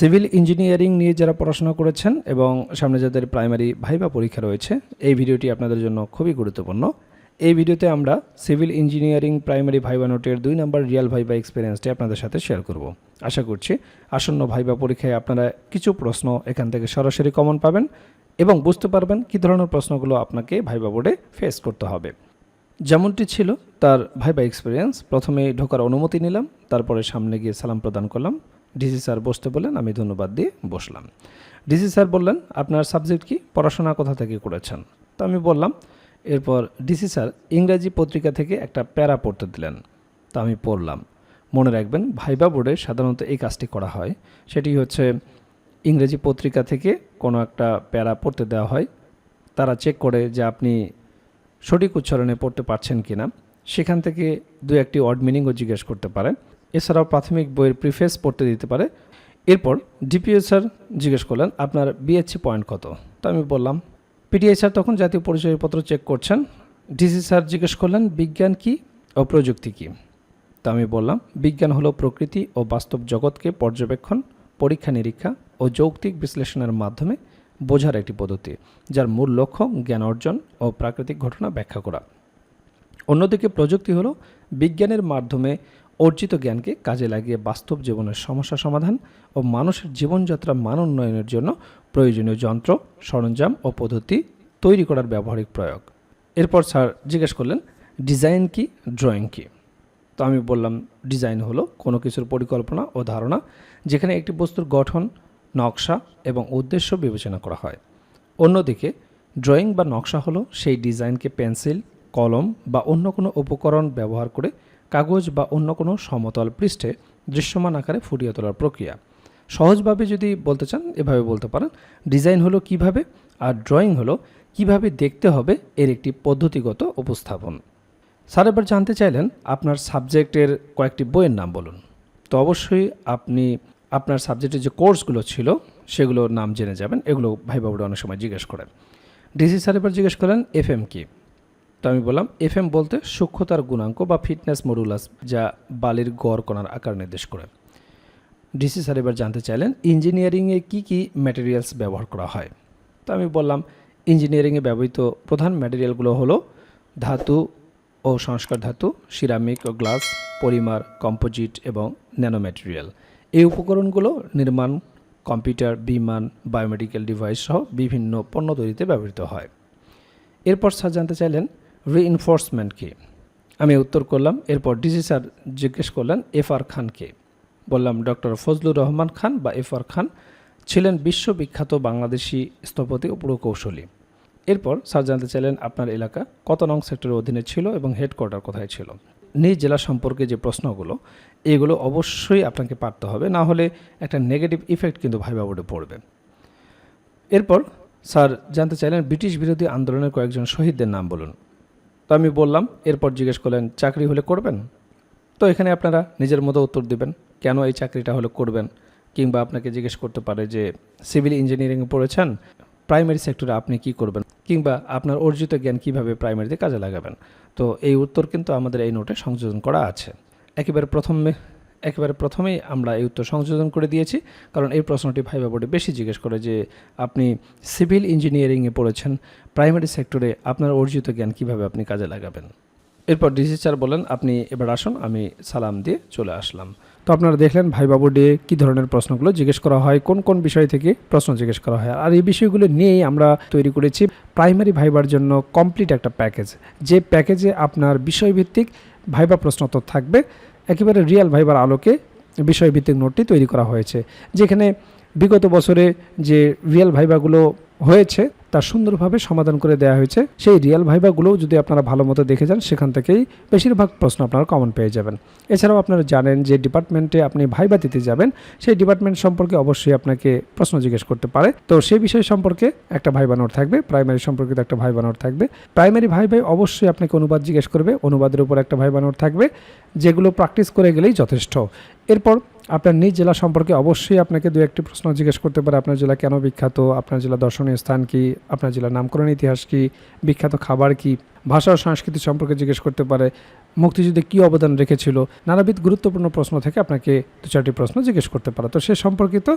Civil engineering নিয়ে যারা পড়াশোনা করেছেন এবং সামনে যাদের প্রাইমারি ভাইবা পরীক্ষা রয়েছে, এই ভিডিওটি আপনাদের জন্য খুবই গুরুত্বপূর্ণ। এই ভিডিওতে আমরা সিভিল ইঞ্জিনিয়ারিং প্রাইমারি ভাইবা নোটের 2 নম্বর রিয়েল ভাইবা এক্সপিরিয়েন্সটি আপনাদের সাথে শেয়ার করব। আশা করছি আসন্ন ভাইবা পরীক্ষায় আপনারা কিছু প্রশ্ন এখান থেকে সরাসরি কমন পাবেন এবং বুঝতে পারবেন কী ধরনের প্রশ্নগুলো আপনাকে ভাইবা বোর্ডে ফেস করতে হবে। যেমনটি ছিল তার ভাইবা এক্সপিরিয়েন্স, প্রথমে ঢোকার অনুমতি নিলাম, তারপরে সামনে গিয়ে সালাম প্রদান করলাম। ডিসি স্যার বসতে বললেন, আমি ধন্যবাদ দিয়ে বসলাম। ডিসি স্যার বললেন, আপনার সাবজেক্ট কি, পড়াশোনা কোথা থেকে করেছেন? তো আমি বললাম। এরপর ডিসি স্যার ইংরাজি পত্রিকা থেকে একটা প্যারা পড়তে দিলেন, তা আমি পড়লাম। মনে রাখবেন, ভাইবা বোর্ডে সাধারণত এই কাজটি করা হয়, সেটি হচ্ছে ইংরেজি পত্রিকা থেকে কোনো একটা প্যারা পড়তে দেওয়া হয়। তারা চেক করে যে আপনি সঠিক উচ্চারণে পড়তে পারছেন কিনা, সেখান থেকে 2-1টি ওয়ার্ড মিনিংও জিজ্ঞেস করতে পারে। এছাড়াও প্রাথমিক বইয়ের প্রিফেস পড়তে দিতে পারে। এরপর ডিপিও স্যার জিজ্ঞেস করলেন, আপনার বিএসসি পয়েন্ট কত? তো আমি বললাম। পিটিআই স্যার তখন জাতীয় পরিচয়পত্র চেক করছেন। ডিসি স্যার জিজ্ঞেস করলেন, বিজ্ঞান কি ও প্রযুক্তি কি? তো আমি বললাম, বিজ্ঞান হলো প্রকৃতি ও বাস্তব জগৎকে পর্যবেক্ষণ, পরীক্ষা নিরীক্ষা ও যৌক্তিক বিশ্লেষণের মাধ্যমে বোঝার একটি পদ্ধতি, যার মূল লক্ষ্য জ্ঞান অর্জন ও প্রাকৃতিক ঘটনা ব্যাখ্যা করা। অন্যদিকে প্রযুক্তি হলো বিজ্ঞানের মাধ্যমে অর্জিত জ্ঞানকে কাজে লাগিয়ে বাস্তব জীবনের সমস্যা সমাধান ও মানুষের জীবনযাত্রা মান উন্নয়নের জন্য প্রয়োজনীয় যন্ত্র, সরঞ্জাম ও পদ্ধতি তৈরি করার ব্যবহারিক প্রয়োগ। এরপর স্যার জিজ্ঞেস করলেন, ডিজাইন কি, ড্রয়িং কি? তো আমি বললাম, ডিজাইন হলো কোনো কিছুর পরিকল্পনা ও ধারণা, যেখানে একটি বস্তুর গঠন, নকশা এবং উদ্দেশ্য বিবেচনা করা হয়। অন্যদিকে ড্রয়িং বা নকশা হলো সেই ডিজাইনকে পেন্সিল, কলম বা অন্য কোনো উপকরণ ব্যবহার করে কাগজ বা অন্য কোনো সমতল পৃষ্ঠে দৃশ্যমান আকারে ফুটিয়ে তোলার প্রক্রিয়া। সহজভাবে যদি বলতে চান, এভাবে বলতে পারেন, ডিজাইন হলো কিভাবে আর ড্রয়িং হলো কিভাবে দেখতে হবে এর একটি পদ্ধতিগত উপস্থাপন। স্যার এবার জানতে চাইলেন, আপনার সাবজেক্টের কয়েকটি বইয়ের নাম বলুন। তো অবশ্যই আপনি আপনার সাবজেক্টের যে কোর্সগুলো ছিল সেগুলোর নাম জেনে যাবেন, এগুলো ভাইবা বোর্ডে অনেক সময় জিজ্ঞেস করেন। ডিসি স্যার এবার জিজ্ঞেস করেন, এফএম কি? তো আমি বললাম, এফএম বলতে সূক্ষ্মতার গুণাঙ্ক বা ফিটনেস মডুলাস, যা বালির গড় কণার আকার নির্দেশ করে। ডিসি স্যার এবার জানতে চাইলেন, ইঞ্জিনিয়ারিংয়ে কি কি ম্যাটেরিয়ালস ব্যবহার করা হয়? তো আমি বললাম, ইঞ্জিনিয়ারিংয়ে ব্যবহৃত প্রধান ম্যাটেরিয়ালগুলো হলো ধাতু ও সংস্কার ধাতু, সিরামিক ও গ্লাস, পলিমার, কম্পোজিট এবং ন্যানো ম্যাটেরিয়াল। এই উপকরণগুলো নির্মাণ, কম্পিউটার, বিমান, বায়োমেডিক্যাল ডিভাইস সহ বিভিন্ন পণ্য তৈরিতে ব্যবহৃত হয়। এরপর স্যার জানতে চাইলেন, রিইনফোর্সমেন্ট কি? আমি উত্তর করলাম। এরপর ডিসি স্যার জিজ্ঞেস করলেন, এফআর খান কে? বললাম, ডক্টর ফজলুর রহমান খান বা এফআর খান ছিলেন বিশ্ববিখ্যাত বাংলাদেশি স্থপতি ও প্রকৌশলী। এরপর স্যার জানতে চাইলেন, আপনার এলাকা কত নং সেক্টরের অধীনে ছিল এবং হেডকোয়ার্টার কোথায় ছিল? নিজ জেলা সম্পর্কে যে প্রশ্নগুলো, এগুলো অবশ্যই আপনাকে পারতে হবে, না হলে একটা নেগেটিভ ইফেক্ট কিন্তু ভাইবা বোর্ডে পড়বে। এরপর স্যার জানতে চাইলেন, ব্রিটিশ বিরোধী আন্দোলনের কয়েকজন শহীদদের নাম বলুন। তো আমি বললাম। এরপর জিজ্ঞেস করলেন, চাকরি হলে করবেন? তো এখানে আপনারা নিজের মতো উত্তর দেবেন, কেন এই চাকরিটা হলে করবেন। কিংবা আপনাকে জিজ্ঞেস করতে পারে যে, সিভিল ইঞ্জিনিয়ারিংয়ে পড়েছেন, প্রাইমারি সেক্টরে আপনি কি করবেন, কিংবা আপনার অর্জিত জ্ঞান কিভাবে প্রাইমারিতে কাজে লাগাবেন। তো এই উত্তর কিন্তু আমাদের এই নোটে সংযোজন করা আছে। একেবারে প্রথমেই আমরা এই উত্তর সংযোজন করে দিয়েছি, কারণ এই প্রশ্নটি ভাইবা বোর্ডে বেশি জিজ্ঞেস করে যে, আপনি সিভিল ইঞ্জিনিয়ারিংয়ে পড়েছেন, প্রাইমারি সেক্টরে আপনার অর্জিত জ্ঞান কিভাবে আপনি কাজে লাগাবেন। এরপর ডিসি স্যার বলেন, আপনি এবার আসুন। আমি সালাম দিয়ে চলে আসলাম। তো আপনারা দেখলেন ভাইবা বোর্ডে কী ধরনের প্রশ্নগুলো জিজ্ঞেস করা হয়, কোন কোন বিষয় থেকে প্রশ্ন জিজ্ঞেস করা হয়। আর এই বিষয়গুলো নিয়েই আমরা তৈরি করেছি প্রাইমারি ভাইবার জন্য কমপ্লিট একটা প্যাকেজ, যে প্যাকেজে আপনার বিষয়ভিত্তিক ভাইবা প্রশ্নোত্তর থাকবে। একেবারে রিয়েল ভাইবার আলোকে বিষয়ভিত্তিক নোটটি তৈরি করা হয়েছে, যেখানে বিগত বছরে যে রিয়েল ভাইবাগুলো হয়েছে তা সুন্দরভাবে সমাধান করে দেওয়া হয়েছে। সেই রিয়েল ভাইবাগুলোও যদি আপনারা ভালো মতো দেখে যান, সেখান থেকেই বেশিরভাগ প্রশ্ন আপনারা কমন পেয়ে যাবেন। এছাড়াও আপনারা জানেন যে ডিপার্টমেন্টে আপনি ভাইবা দিতে যাবেন, সেই ডিপার্টমেন্ট সম্পর্কে অবশ্যই আপনাকে প্রশ্ন জিজ্ঞেস করতে পারে। তো সেই বিষয় সম্পর্কে একটা ভাইবা নোট থাকবে, প্রাইমারি সম্পর্কিত একটা ভাইবা নোট থাকবে। প্রাইমারি ভাইবায় অবশ্যই আপনাকে অনুবাদ জিজ্ঞেস করবে, অনুবাদের উপর একটা ভাইবা নোট থাকবে, যেগুলো প্র্যাকটিস করে গেলেই যথেষ্ট। এরপর আপনার নিজ জেলা সম্পর্কে অবশ্যই আপনাকে 2-1টি প্রশ্ন জিজ্ঞেস করতে পারে। আপনার জেলা কেন বিখ্যাত, আপনার জেলা দর্শনীয় স্থান কি, আপনার জেলার নামকরণ ইতিহাস কি, বিখ্যাত খাবার কি, ভাষা ও সংস্কৃতি সম্পর্কে জিজ্ঞেস করতে পারে, মুক্তিযুদ্ধে কী অবদান রেখেছিল, নানাবিধ গুরুত্বপূর্ণ প্রশ্ন থেকে আপনাকে 2-4টি প্রশ্ন জিজ্ঞেস করতে পারে। তো সে সম্পর্কিত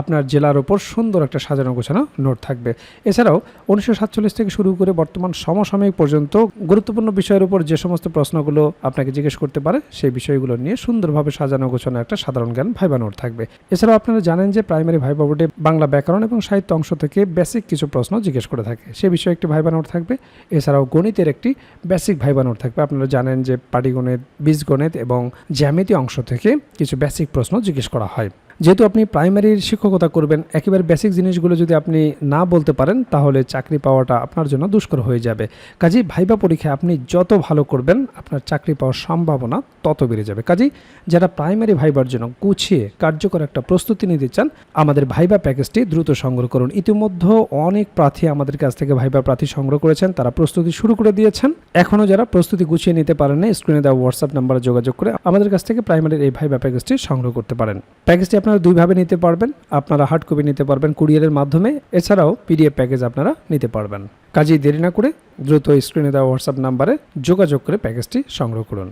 আপনার জেলার ওপর সুন্দর একটা সাজানো গোছানো নোট থাকবে। এছাড়াও 1947 থেকে শুরু করে বর্তমান সমসাময়িক পর্যন্ত গুরুত্বপূর্ণ বিষয়ের উপর যে সমস্ত প্রশ্নগুলো আপনাকে জিজ্ঞেস করতে পারে সেই বিষয়গুলো নিয়ে সুন্দরভাবে সাজানো গোছানো একটা সাধারণ জ্ঞান ভাইবা নোট থাকবে। এছাড়াও আপনারা জানেন যে প্রাইমারি ভাইবা বোর্ডে বাংলা ব্যাকরণ এবং সাহিত্য অংশ থেকে বেসিক কিছু প্রশ্ন জিজ্ঞেস করে থাকে, সে বিষয়ে একটি ভাইবা নোট থাকবে। এছাড়াও গণিতের একটি বেসিক ভাইবা নোট থাকবে। আপনারা জানেন যে পাটিগণিত, বীজগণিত এবং জ্যামিতি অংশ থেকে কিছু বেসিক প্রশ্ন জিজ্ঞেস করা হয়। যেহেতু আপনি প্রাইমারির শিক্ষকতা করবেন, একেবারে বেসিক জিনিসগুলো যদি আপনি না বলতে পারেন তাহলে চাকরি পাওয়াটা আপনার জন্য দুষ্কর হয়ে যাবে। কাজেই ভাইবা পরীক্ষায় আপনি যত ভালো করবেন আপনার চাকরি পাওয়ার সম্ভাবনা তত বেড়ে যাবে। কাজেই যারা প্রাইমারি ভাইবার জন্য গুছিয়ে কার্যকর একটা প্রস্তুতি নিতে চান, আমাদের ভাইবা প্যাকেজটি দ্রুত সংগ্রহ করুন। ইতিমধ্যে অনেক প্রার্থী আমাদের কাছ থেকে ভাইবা প্রার্থী সংগ্রহ করেছেন, তারা প্রস্তুতি শুরু করে দিয়েছেন। এখনও যারা প্রস্তুতি গুছিয়ে নিতে পারেন না, স্ক্রিনে দেওয়া হোয়াটসঅ্যাপ নাম্বারে যোগাযোগ করে আমাদের কাছ থেকে প্রাইমারির এই ভাইবা প্যাকেজটি সংগ্রহ করতে পারেন। প্যাকেজটি আপনারা দুইভাবে নিতে পারবেন, আপনারা হার্ড কপি নিতে পারবেন কুরিয়ারের মাধ্যমে, এছাড়াও পিডিএফ প্যাকেজ আপনারা নিতে পারবেন। কাজেই দেরি না করে দ্রুত স্ক্রিনে দেওয়া হোয়াটসঅ্যাপ নাম্বারে যোগাযোগ করে প্যাকেজটি সংগ্রহ করুন।